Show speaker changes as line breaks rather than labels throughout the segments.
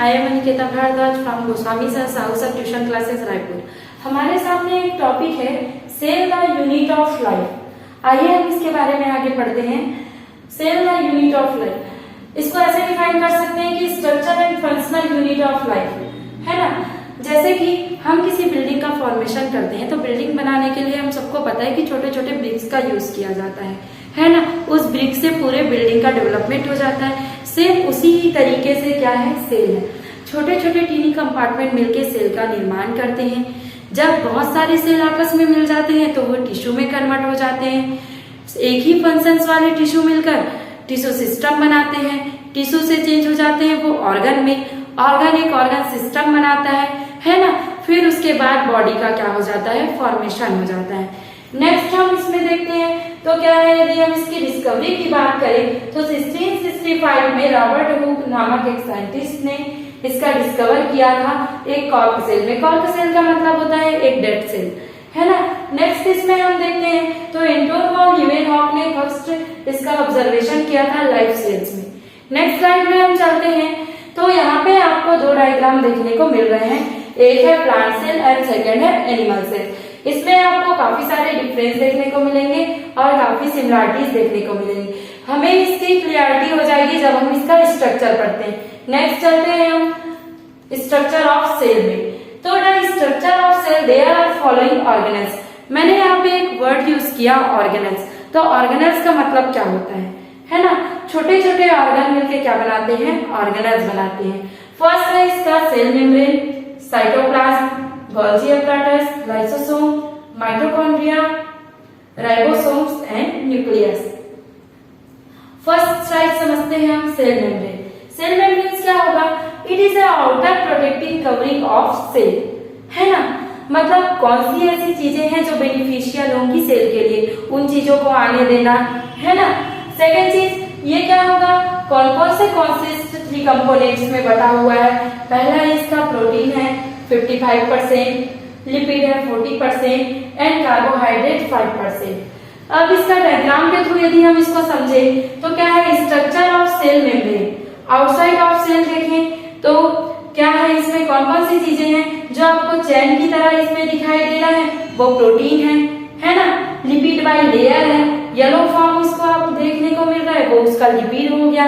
I am Aniketa Bhardwaj from Goswami sir Sahu sir tuition classes Raipur. हमारे सामने एक टॉपिक है cell the unit of life. आइए हम इसके बारे में आगे पढ़ते हैं। Cell the unit of life, इसको ऐसे डिफाइन कर सकते हैं कि structure and functional unit of life, है ना। जैसे कि हम किसी बिल्डिंग का फॉर्मेशन करते हैं तो बिल्डिंग बनाने के लिए हम सबको पता है कि छोटे छोटे ब्रिक्स का यूज किया जाता है ना। उस ब्रिक से पूरे बिल्डिंग का डेवलपमेंट हो जाता है। सेम उसी तरीके से क्या है, सेल है। छोटे छोटे टीनी कंपार्टमेंट मिलके सेल का निर्माण करते हैं। जब बहुत सारे सेल आपस में मिल जाते हैं तो वो टिश्यू में कन्वर्ट हो जाते हैं। एक ही फंक्शंस वाले टिश्यू मिलकर टिश्यू सिस्टम बनाते हैं। टिश्यू से चेंज हो जाते हैं वो ऑर्गन में। ऑर्गन एक ऑर्गन सिस्टम बनाता है ना। फिर उसके बाद बॉडी का क्या हो जाता है, फॉर्मेशन हो जाता है। नेक्स्ट हम इसमें देखते हैं तो क्या है, यदि हम इसकी डिस्कवरी की बात करें तो 1665 में रॉबर्ट हुक नामक एक साइंटिस्ट ने इसका डिस्कवर किया था एक कॉर्क सेल में। कॉर्क सेल का मतलब होता है एक डेड सेल, है ना। नेक्स्ट इसमें हम देखते हैं तो एंटोन वॉन लीवेनहॉक ने फर्स्ट इसका ऑब्जर्वेशन किया था लाइफ सेल्स में। नेक्स्ट स्लाइड में हम चलते हैं तो यहाँ पे आपको दो डायग्राम देखने को मिल रहे हैं। एक है प्लांट सेल एंड सेकेंड है एनिमल सेल। इसमें आपको काफी सारे डिफरेंस देखने को मिलेंगे और काफी सिमिलरिटीज देखने को मिलेंगी। हमें इसकी क्लियरिटी हो जाएगी जब हम इसका स्ट्रक्चर पढ़ते हैं। नेक्स्ट चलते हैं हम स्ट्रक्चर ऑफ सेल में। तो the structure of cell there are following organelles. मैंने यहाँ पे एक वर्ड यूज किया ऑर्गेनेल्स। तो ऑर्गेनेल्स का मतलब क्या होता है ना। छोटे छोटे ऑर्गन मिलके क्या बनाते हैं, ऑर्गेनेल्स बनाते हैं। फर्स्ट है इसका cell membrane, cytoplasm, Golgi apparatus, lysosome, mitochondria, ribosomes and nucleus. First side समझते हैं हम सेल मेम्ब्रेन। सेल मेम्ब्रेन क्या होगा, it is a outer protecting covering of cell, है ना। मतलब कौन सी ऐसी चीजें हैं जो बेनिफिशियल होंगी सेल के लिए, उन चीजों को आने देना, है ना। सेकेंड चीज ये क्या होगा, कौन कौन से कॉन्सिस्ट 3 कंपोनेंट्स में बटा हुआ है। पहला इसका प्रोटीन है 55%, लिपिड है 40% एंड कार्बोहाइड्रेट 5%। अब इसका डायग्राम के थ्रू यदि हम इसको समझे तो क्या है, structure of cell membrane. Outside of cell देखें तो क्या है, इसमें कौन कौन सी चीजें हैं जो आपको चैन की तरह इसमें दिखाई दे रहा है, वो प्रोटीन है ना। लिपिड बाय लेयर है, येलो फॉर्म उसको आप देखने को मिल रहा है, वो उसका लिपिड हो गया,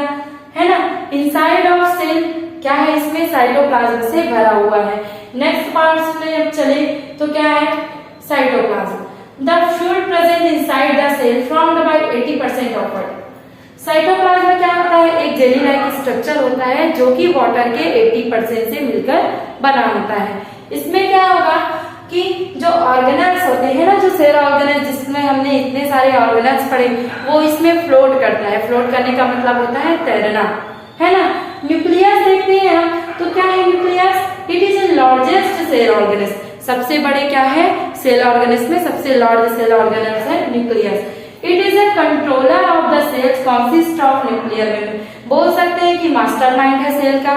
है ना। इनसाइड ऑफ सेल क्या है, इसमें साइटोप्लाज्म से भरा हुआ है। नेक्स्ट पार्ट में जब चले तो क्या है, cytoplasm. The fluid present inside the cell formed by 80% of water. Cytoplasm क्या होता है, एक जेली लाइक स्ट्रक्चर होता है जो कि वाटर के 80% से मिलकर बना होता है। इसमें क्या होगा कि जो ऑर्गेनेल्स होते हैं ना, जो सेल ऑर्गेनेल्स जिसमें हमने इतने सारे ऑर्गेनेल्स पढ़े, वो इसमें फ्लोट करता है। फ्लोट करने का मतलब होता है तैरना, है ना। न्यूक्लियस देखते हैं हम तो क्या है nucleus, it is a largest cell organelles. सबसे बड़े क्या है, सेल ऑर्गेनेल्स में सबसे लार्ज सेल ऑर्गेनेल्स है nucleus. It is a controller of the cells consist of nuclear membrane. बोल सकते हैं कि मास्टरमाइंड है सेल का,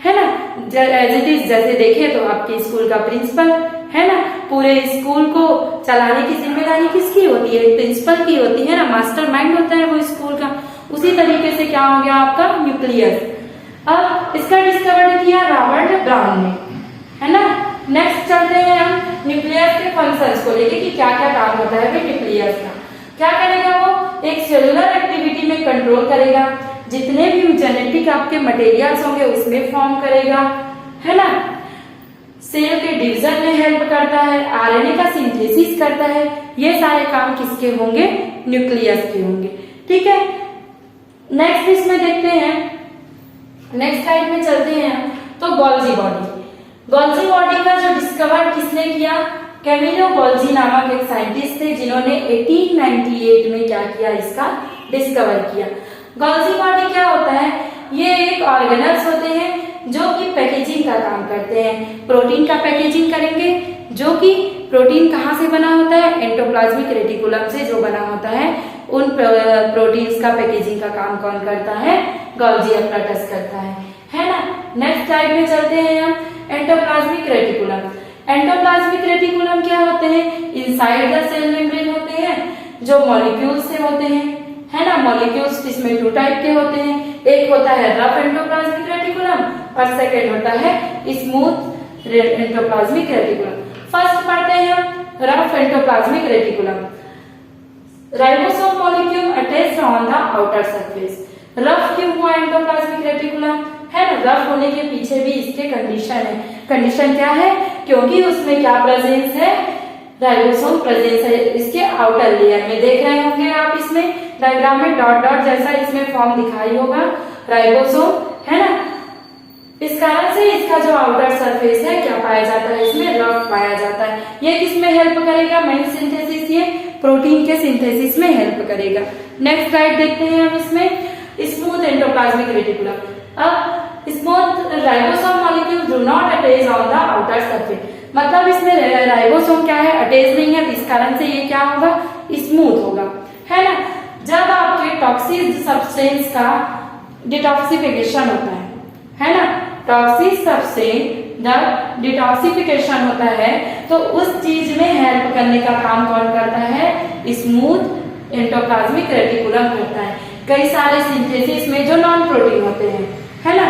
है ना। एज इट इज जैसे देखें तो आपके स्कूल का प्रिंसिपल, है ना। पूरे स्कूल को चलाने की जिम्मेदारी किसकी होती है, प्रिंसिपल की होती है ना। मास्टरमाइंड होता है वो स्कूल का। उसी तरीके से क्या हो गया आपका न्यूक्लियस। अब इसका डिस्कवर किया रॉबर्ट ब्राउन ने, है ना। नेक्स्ट चलते हैं हम न्यूक्लियस के फंक्शंस को लेके कि क्या क्या काम होता है न्यूक्लियस का। क्या करेगा वो, एक सेलुलर एक्टिविटी में कंट्रोल करेगा, जितने भी जेनेटिक आपके मटेरियल्स होंगे उसमें फॉर्म करेगा, है ना। सेल के डिवीजन में हेल्प करता है, आरएनए का सिंथेसिस करता है। ये सारे काम किसके होंगे, न्यूक्लियस के होंगे, ठीक है। नेक्स्ट इसमें देखते हैं, नेक्स्ट स्लाइड में चलते हैं तो गोल्जी बॉडी। गोल्जी बॉडी का जो डिस्कवर किसने किया, कैमिलो गोल्जी नामक एक साइंटिस्ट थे जिन्होंने 1898 में क्या किया, इसका डिस्कवर किया। गोल्जी बॉडी क्या होता है, ये एक ऑर्गेनेल्स होते हैं जो कि पैकेजिंग का काम करते हैं। प्रोटीन का पैकेजिंग करेंगे, जो कि प्रोटीन कहाँ से बना होता है, एंडोप्लाज्मिक रेटिकुलम से जो बना होता है, उन प्रोटीन्स का पैकेजिंग का काम कौन करता है, गोल्जी apparatus करता है ना। नेक्स्ट स्लाइड में चलते हैं हम, एंडोप्लाज्मिक रेटिकुलम। एंडोप्लाज्मिक रेटिकुलम क्या होते हैं, इनसाइड द सेल मेम्ब्रेन होते हैं, जो मॉलिक्यूल से होते हैं, है ना। मॉलिक्यूल्स इसमें 2 टाइप के होते हैं, एक होता है रफ एंडोप्लाज्मिक रेटिकुलम और सेकेंड होता है स्मूथ एंडोप्लाज्मिक रेटिकुलम। फर्स्ट पढ़ते हैं हम rough endoplasmic reticulum. Ribosome molecule attached on the outer surface. Rough क्यों हुआ एंडोप्लाज्मिक रेटिकुलम? है ना, रफ होने के पीछे भी इसके कंडीशन है। कंडीशन क्या है? क्योंकि उसमें क्या प्रेजेंस है? राइबोसोम प्रेजेंस है इसके आउटर लेयर में। देख रहे होंगे आप इसमें डायग्राम में डॉट डॉट जैसा इसमें फॉर्म दिखाई होगा राइबोसोम, है ना। इस कारण से इसका जो आउटर सरफेस है क्या पाया जाता है? इसमें रफ पाया जाता है। ये किसमें हेल्प करेगा? मेन सिंथेसिस, ये प्रोटीन के सिंथेसिस में हेल्प करेगा। नेक्स्ट स्लाइड देखते हैं हम इसमें स्मूथ एंडोप्लाज्मिक रेटिकुलम। अब smooth ribosome molecule do not attach on the outer surface, मतलब इसमें राइबोसोम क्या है? अटैच नहीं है, इस कारण से ये क्या होगा? स्मूथ होगा, है ना। जब आपके टॉक्सिक सब्सटेंस का डिटॉक्सिफिकेशन होता है ना, टॉक्सिक सब्सटेंस जब डिटॉक्सिफिकेशन होता है तो उस चीज में हेल्प करने का काम कौन करता है? स्मूथ एंडोप्लाज्मिक रेटिकुलम करता है। कई सारे सिंथेसिस में जो नॉन प्रोटीन होते हैं, है ना,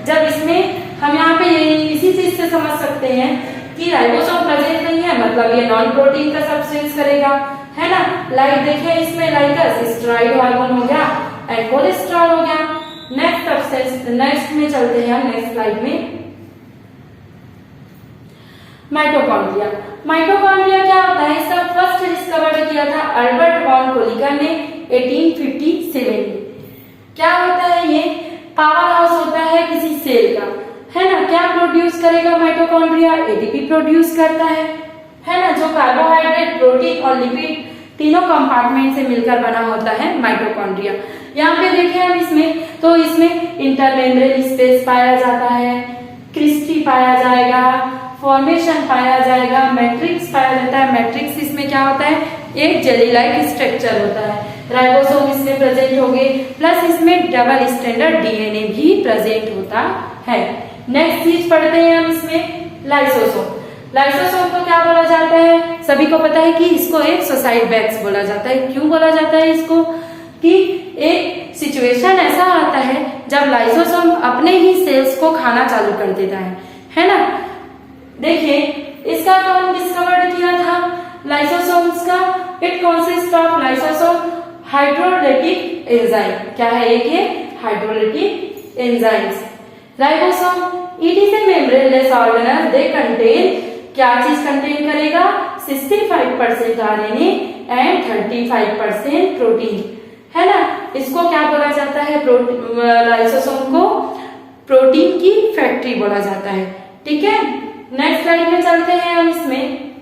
जब इसमें हम यहाँ पे इसी चीज से समझ सकते हैं कि राइबोसोम प्रेजेंट नहीं है, मतलब ये नॉन प्रोटीन का सब्सटेंस करेगा, है ना। लाइक देखिए इसमें लाइकस स्टेरॉइड हार्मोन हो गया एंड कोलेस्ट्रॉल हो गया। नेक्स्ट सब्सटेंस, नेक्स्ट में चलते हैं हम नेक्स्ट स्लाइड में। माइटोकॉन्ड्रिया। माइटोकॉन्ड्रिया क्या होता है? इसका फर्स्ट डिस्कवर किया था अल्बर्ट वॉन कोलिका ने 1857 में। क्या होता है? ये पावर हाउस होता है किसी सेल का, है ना। क्या प्रोड्यूस करेगा माइटोकॉन्ड्रिया? एटीपी प्रोड्यूस करता है ना, जो कार्बोहाइड्रेट, प्रोटीन और लिपिड तीनों कंपार्टमेंट से मिलकर बना होता है माइटोकॉन्ड्रिया। यहाँ पे देखें हम इसमें, तो इसमें इंटरमेम्ब्रेन स्पेस पाया जाता है, क्रिस्टी पाया जाएगा, फॉर्मेशन पाया जाएगा, मैट्रिक्स पाया जाता है। मैट्रिक्स इसमें क्या होता है? एक जेली लाइक स्ट्रक्चर होता है। राइबोसोम इसमें प्रेजेंट हो गए, प्लस इसमें डबल स्टैंडर्ड डीएनए भी प्रेजेंट होता है। नेक्स्ट चीज पढ़ते हैं हम इसमें लाइसोसोम। लाइसोसोम को क्या बोला जाता है? सभी को पता है कि इसको एक सुसाइड बैग्स बोला जाता है। क्यों बोला जाता है इसको? कि एक सिचुएशन ऐसा आता है जब लाइसोसोम अपने ही सेल्स को खाना चालू कर देता है ना। देखिए इसका कौन डिस्कवर किया था लाइसोसोम्स का? It consist of lysosome hydrolytic enzyme. क्या है? एक है hydrolytic enzymes. Ribosome it is A membraneless organelle, they contain, क्या चीज कंटेन करेगा? 65% आरएनए एंड 35% प्रोटीन, है ना। इसको क्या बोला जाता है? लाइसोसोम को प्रोटीन की फैक्ट्री बोला जाता है, ठीक है। नेक्स्ट स्लाइड में चलते हैं हम इसमें।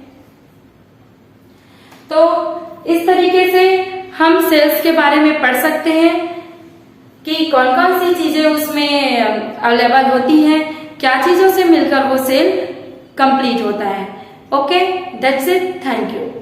तो इस तरीके से हम सेल्स के बारे में पढ़ सकते हैं कि कौन कौन सी चीजें उसमें अवेलेबल होती हैं, क्या चीजों से मिलकर वो सेल कंप्लीट होता है। Okay, that's it, thank you.